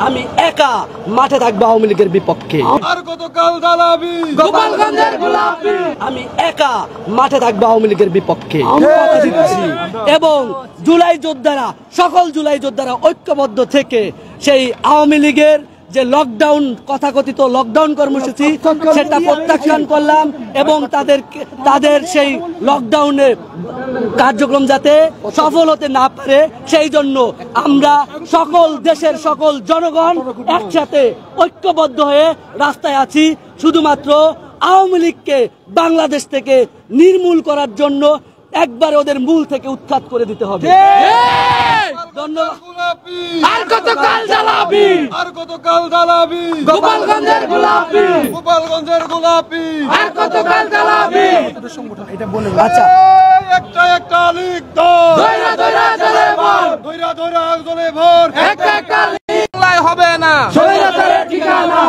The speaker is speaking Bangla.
আমি একা মাঠে থাকবো আওয়ামী লীগের বিপক্ষে। আর কতকাল জ্বালাবি গোপালগঞ্জের গোলাপি, আমি একা মাঠে থাকবো আওয়ামী লীগের বিপক্ষে এবং জুলাই যোদ্ধারা, সকল জুলাই যোদ্ধারা ঐক্যবদ্ধ থেকে সেই আওয়ামী লীগের যে লকডাউন, তথাকথিত লকডাউন কর্মসূচি, সেটা প্রত্যাখ্যান করলাম এবং তাদের সেই লকডাউনের কার্যক্রম যাতে সফল হতে না পারে সেই জন্য আমরা সকল দেশের সকল জনগণ একসাথে ঐক্যবদ্ধ হয়ে রাস্তায় আছি। শুধুমাত্র আওয়ামী লীগকে বাংলাদেশ থেকে নির্মূল করার জন্য একবার ওদের মূল থেকে উৎখাত করে দিতে হবে। ধন্যবাদ। আর কতকাল জ্বালাবি আর কতকাল জ্বালাবি গোপালগঞ্জের গোলাপি, গোপালগঞ্জের গোলাপি আর কতকাল জ্বালাবি। আচ্ছা, একটা একটা লিগ দল ধইরা ধইরা জ্বলে ভর, ধইরা ধইরা জ্বলে ভর একটা একটা হবে না স্বৈরাচারের ঠিকানা।